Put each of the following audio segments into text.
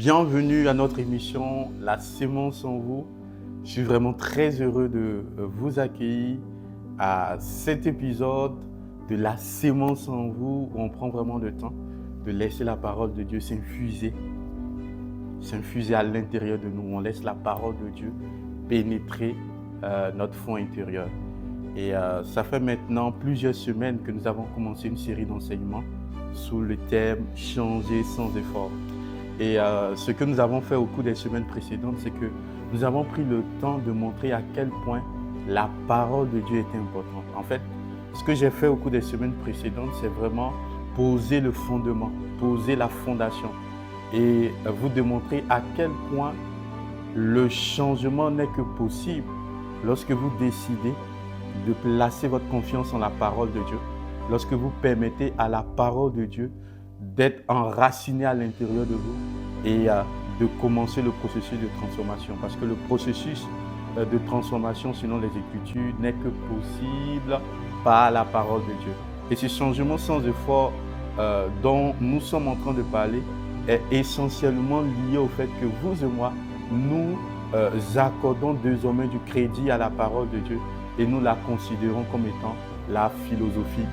Bienvenue à notre émission La Sémence en vous. Je suis vraiment très heureux de vous accueillir à cet épisode de La Sémence en vous où on prend vraiment le temps de laisser la parole de Dieu s'infuser à l'intérieur de nous. On laisse la parole de Dieu pénétrer notre fond intérieur. Et ça fait maintenant plusieurs semaines que nous avons commencé une série d'enseignements sous le thème « Changer sans effort ». Et ce que nous avons fait au cours des semaines précédentes, c'est que nous avons pris le temps de montrer à quel point la parole de Dieu était importante. En fait, ce que j'ai fait au cours des semaines précédentes, c'est vraiment poser le fondement, poser la fondation et vous démontrer à quel point le changement n'est que possible lorsque vous décidez de placer votre confiance en la parole de Dieu, lorsque vous permettez à la parole de Dieu d'être enraciné à l'intérieur de vous et de commencer le processus de transformation. Parce que le processus de transformation, selon les Écritures, n'est que possible par la parole de Dieu. Et ce changement sans effort dont nous sommes en train de parler est essentiellement lié au fait que vous et moi, nous accordons désormais du crédit à la parole de Dieu et nous la considérons comme étant la philosophie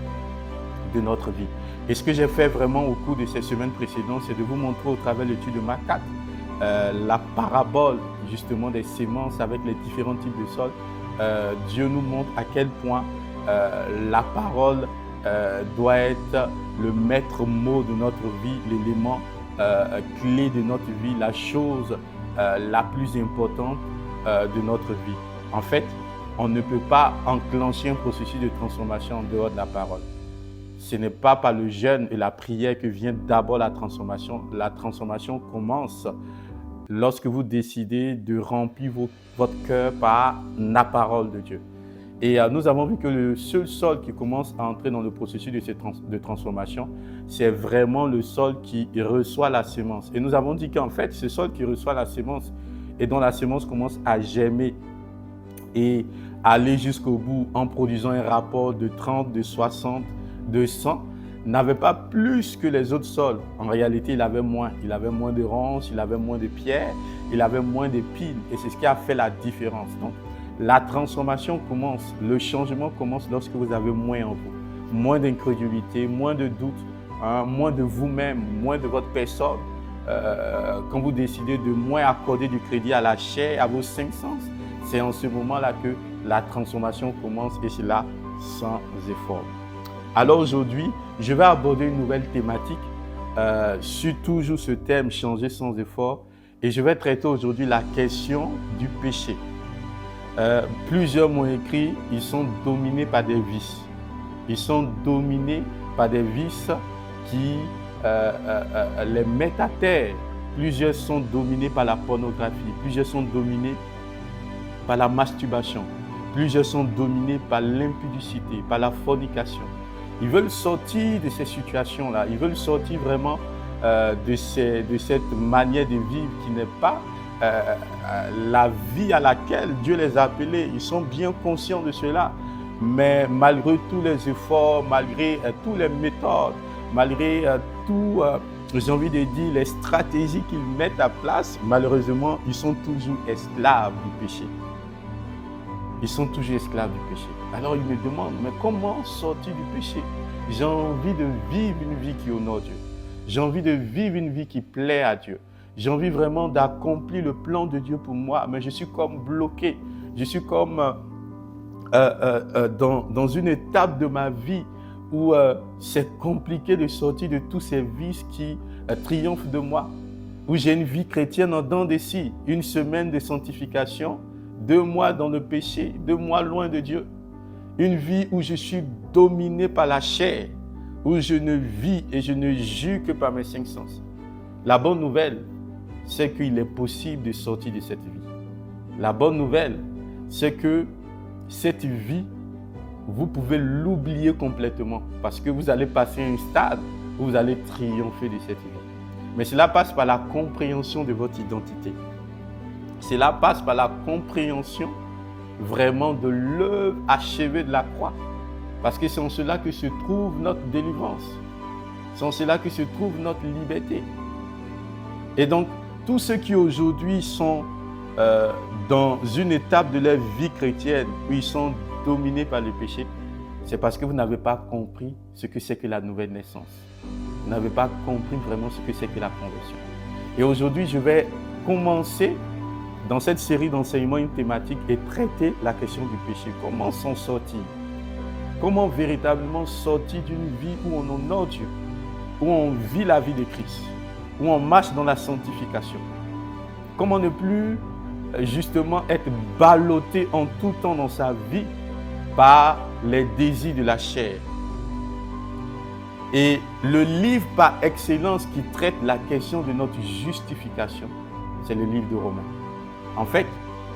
de notre vie. Et ce que j'ai fait vraiment au cours de ces semaines précédentes, c'est de vous montrer au travers de l'étude de Marc 4 la parabole justement des semences avec les différents types de sols. Dieu nous montre à quel point la parole doit être le maître mot de notre vie, l'élément clé de notre vie, la chose la plus importante de notre vie. En fait, on ne peut pas enclencher un processus de transformation en dehors de la parole. Ce n'est pas par le jeûne et la prière que vient d'abord la transformation. La transformation commence lorsque vous décidez de remplir votre cœur par la parole de Dieu. Et nous avons vu que le seul sol qui commence à entrer dans le processus de transformation, c'est vraiment le sol qui reçoit la sémence. Et nous avons dit qu'en fait, ce sol qui reçoit la sémence et dont la sémence commence à germer et aller jusqu'au bout en produisant un rapport de 30, de 60, de 100, n'avait pas plus que les autres sols. En réalité, il avait moins. Il avait moins de ronces, il avait moins de pierres, il avait moins d'épines. Et c'est ce qui a fait la différence. Donc, la transformation commence, le changement commence lorsque vous avez moins en vous. Moins d'incrédulité, moins de doute, moins de vous-même, moins de votre personne. Quand vous décidez de moins accorder du crédit à la chair, à vos cinq sens, c'est en ce moment-là que la transformation commence et c'est là sans effort. Alors aujourd'hui, je vais aborder une nouvelle thématique sur toujours ce thème « Changer sans effort » et je vais traiter aujourd'hui la question du péché. Plusieurs m'ont écrit, ils sont dominés par des vices. Ils sont dominés par des vices qui les mettent à terre. Plusieurs sont dominés par la pornographie, plusieurs sont dominés par la masturbation, plusieurs sont dominés par l'impudicité, par la fornication. Ils veulent sortir de ces situations-là, ils veulent sortir vraiment de cette manière de vivre qui n'est pas la vie à laquelle Dieu les a appelés. Ils sont bien conscients de cela, mais malgré tous les efforts, malgré toutes les méthodes, malgré j'ai envie de dire, les stratégies qu'ils mettent à place, malheureusement, ils sont toujours esclaves du péché. Ils sont toujours esclaves du péché. Alors ils me demandent, mais comment sortir du péché? J'ai envie de vivre une vie qui honore Dieu. J'ai envie de vivre une vie qui plaît à Dieu. J'ai envie vraiment d'accomplir le plan de Dieu pour moi, mais je suis comme bloqué. Je suis comme dans une étape de ma vie où c'est compliqué de sortir de tous ces vices qui triomphent de moi. Où j'ai une vie chrétienne en dents de scie, une semaine de sanctification, 2 mois dans le péché, 2 mois loin de Dieu. Une vie où je suis dominé par la chair, où je ne vis et je ne jure que par mes 5 sens. La bonne nouvelle, c'est qu'il est possible de sortir de cette vie. La bonne nouvelle, c'est que cette vie, vous pouvez l'oublier complètement parce que vous allez passer à un stade où vous allez triompher de cette vie. Mais cela passe par la compréhension de votre identité. Cela passe par la compréhension vraiment de l'œuvre achevée de la croix. Parce que c'est en cela que se trouve notre délivrance. C'est en cela que se trouve notre liberté. Et donc, tous ceux qui aujourd'hui sont dans une étape de leur vie chrétienne où ils sont dominés par le péché, c'est parce que vous n'avez pas compris ce que c'est que la nouvelle naissance. Vous n'avez pas compris vraiment ce que c'est que la conversion. Et aujourd'hui, je vais commencer dans cette série d'enseignements une thématique et traiter la question du péché. Comment s'en sortir? Comment véritablement sortir d'une vie où on honore Dieu, où on vit la vie de Christ, où on marche dans la sanctification? Comment ne plus justement être ballotté en tout temps dans sa vie par les désirs de la chair? Et le livre par excellence qui traite la question de notre justification, c'est le livre de Romains. En fait,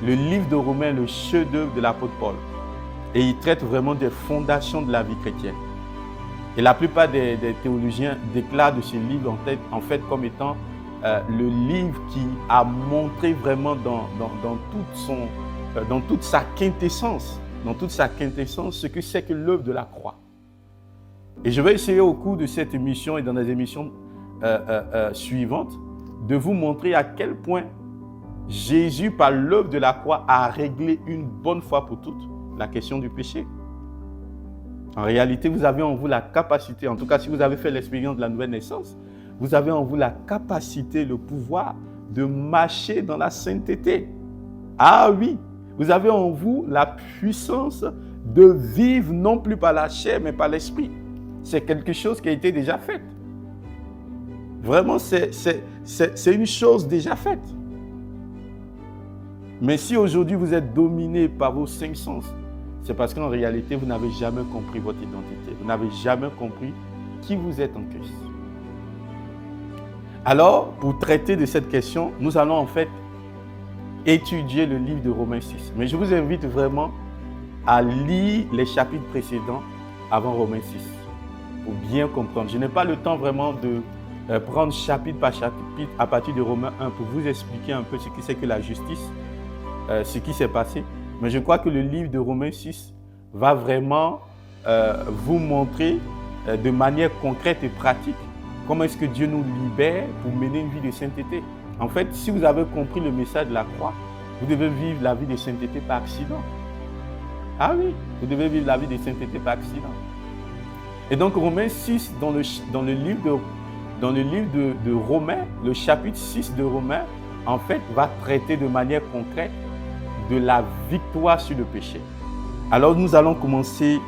le livre de Romains est le chef-d'œuvre de l'apôtre Paul. Et il traite vraiment des fondations de la vie chrétienne. Et la plupart des théologiens déclarent de ce livre en fait comme étant le livre qui a montré vraiment dans toute sa quintessence, ce que c'est que l'œuvre de la croix. Et je vais essayer au cours de cette émission et dans les émissions suivantes de vous montrer à quel point Jésus, par l'œuvre de la croix, a réglé une bonne fois pour toutes la question du péché. En réalité, vous avez en vous la capacité, en tout cas si vous avez fait l'expérience de la nouvelle naissance, vous avez en vous la capacité, le pouvoir de marcher dans la sainteté. Ah oui, vous avez en vous la puissance de vivre non plus par la chair, mais par l'esprit. C'est quelque chose qui a été déjà fait. Vraiment, c'est une chose déjà faite. Mais si aujourd'hui vous êtes dominé par vos cinq sens, c'est parce qu'en réalité, vous n'avez jamais compris votre identité. Vous n'avez jamais compris qui vous êtes en Christ. Alors, pour traiter de cette question, nous allons en fait étudier le livre de Romains 6. Mais je vous invite vraiment à lire les chapitres précédents avant Romains 6 pour bien comprendre. Je n'ai pas le temps vraiment de prendre chapitre par chapitre à partir de Romains 1 pour vous expliquer un peu ce que c'est que la justice, ce qui s'est passé. Mais je crois que le livre de Romains 6 va vraiment vous montrer de manière concrète et pratique comment est-ce que Dieu nous libère pour mener une vie de sainteté. En fait, si vous avez compris le message de la croix, vous devez vivre la vie de sainteté par accident. Ah oui, vous devez vivre la vie de sainteté par accident. Et donc Romains 6, dans le livre de Romains, le chapitre 6 de Romains, en fait, va traiter de manière concrète de la victoire sur le péché. Alors nous allons commencer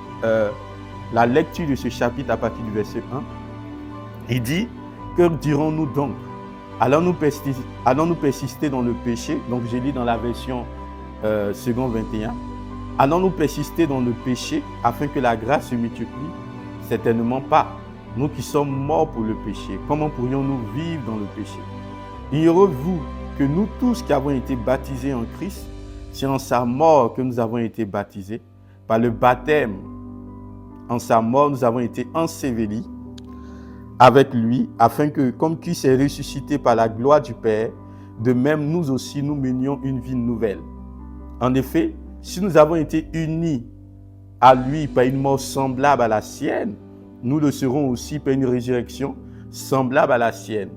la lecture de ce chapitre à partir du verset 1. Il dit, que dirons-nous donc? Allons-nous persister dans le péché? Donc je lis dans la version seconde 21. Allons-nous persister dans le péché afin que la grâce se multiplie? Certainement pas. Nous qui sommes morts pour le péché, comment pourrions-nous vivre dans le péché? Ignorez-vous que nous tous qui avons été baptisés en Christ, c'est en sa mort que nous avons été baptisés. Par le baptême, en sa mort, nous avons été ensevelis avec lui, afin que, comme Christ est ressuscité par la gloire du Père, de même nous aussi, nous menions une vie nouvelle. En effet, si nous avons été unis à lui par une mort semblable à la sienne, nous le serons aussi par une résurrection semblable à la sienne.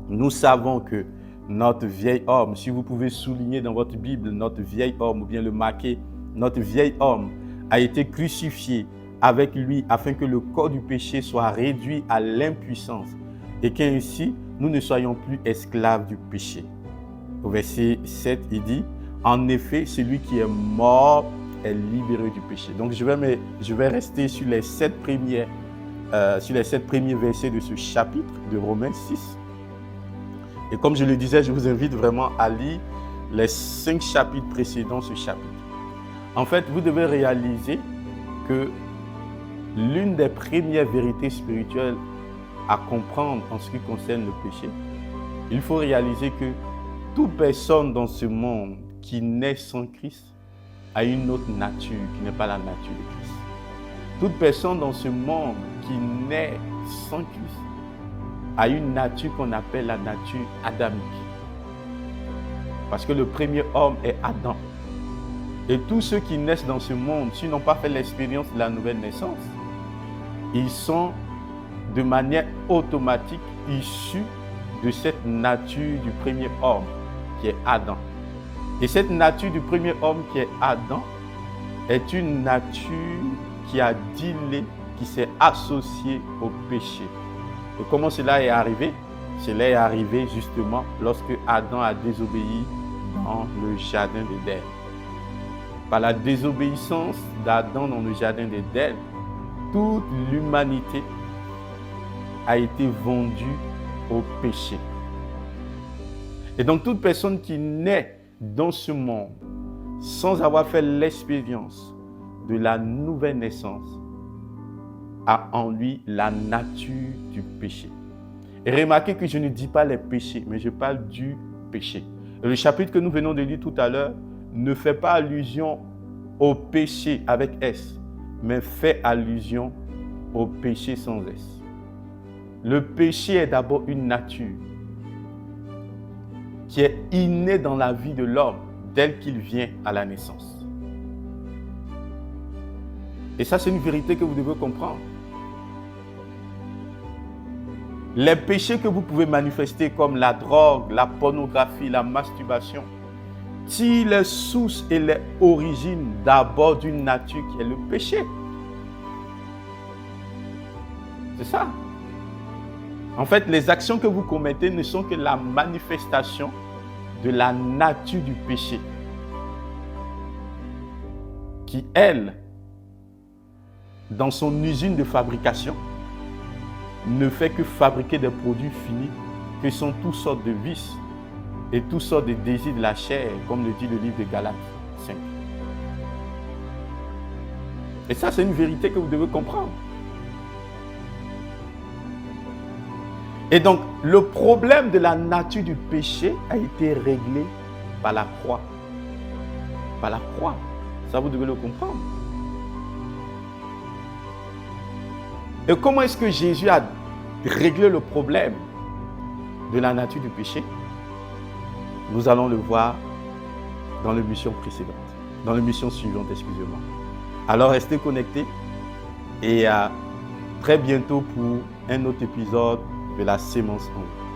Nous savons que notre vieil homme, si vous pouvez souligner dans votre Bible notre vieil homme ou bien le marquer, notre vieil homme a été crucifié avec lui afin que le corps du péché soit réduit à l'impuissance et qu'ainsi nous ne soyons plus esclaves du péché. Au verset 7, il dit, en effet, celui qui est mort est libéré du péché. Donc je vais rester sur les 7 premiers versets de ce chapitre de Romains 6. Et comme je le disais, je vous invite vraiment à lire les 5 chapitres précédents ce chapitre. En fait, vous devez réaliser que l'une des premières vérités spirituelles à comprendre en ce qui concerne le péché, il faut réaliser que toute personne dans ce monde qui naît sans Christ a une autre nature qui n'est pas la nature de Christ. Toute personne dans ce monde qui naît sans Christ a une nature qu'on appelle la nature adamique. Parce que le premier homme est Adam. Et tous ceux qui naissent dans ce monde, s'ils n'ont pas fait l'expérience de la nouvelle naissance, ils sont de manière automatique issus de cette nature du premier homme qui est Adam. Et cette nature du premier homme qui est Adam est une nature qui a dealé, qui s'est associée au péché. Et comment cela est arrivé? Cela est arrivé justement lorsque Adam a désobéi dans le jardin d'Éden. Par la désobéissance d'Adam dans le jardin d'Éden, toute l'humanité a été vendue au péché. Et donc toute personne qui naît dans ce monde sans avoir fait l'expérience de la nouvelle naissance a en lui la nature du péché. Et remarquez que je ne dis pas les péchés, mais je parle du péché. Et le chapitre que nous venons de lire tout à l'heure ne fait pas allusion au péché avec S, mais fait allusion au péché sans S. Le péché est d'abord une nature qui est innée dans la vie de l'homme dès qu'il vient à la naissance. Et ça, c'est une vérité que vous devez comprendre. Les péchés que vous pouvez manifester comme la drogue, la pornographie, la masturbation, tirent les sources et les origines d'abord d'une nature qui est le péché. C'est ça. En fait, les actions que vous commettez ne sont que la manifestation de la nature du péché qui, elle, dans son usine de fabrication, ne fait que fabriquer des produits finis que sont toutes sortes de vices et toutes sortes de désirs de la chair, comme le dit le livre de Galates 5. Et ça, c'est une vérité que vous devez comprendre. Et donc, le problème de la nature du péché a été réglé par la croix. Par la croix. Ça, vous devez le comprendre. Et comment est-ce que Jésus a réglé le problème de la nature du péché? Nous allons le voir dans l'émission précédente, dans l'émission suivante, excusez-moi. Alors, restez connectés et à très bientôt pour un autre épisode de la sémence en vous.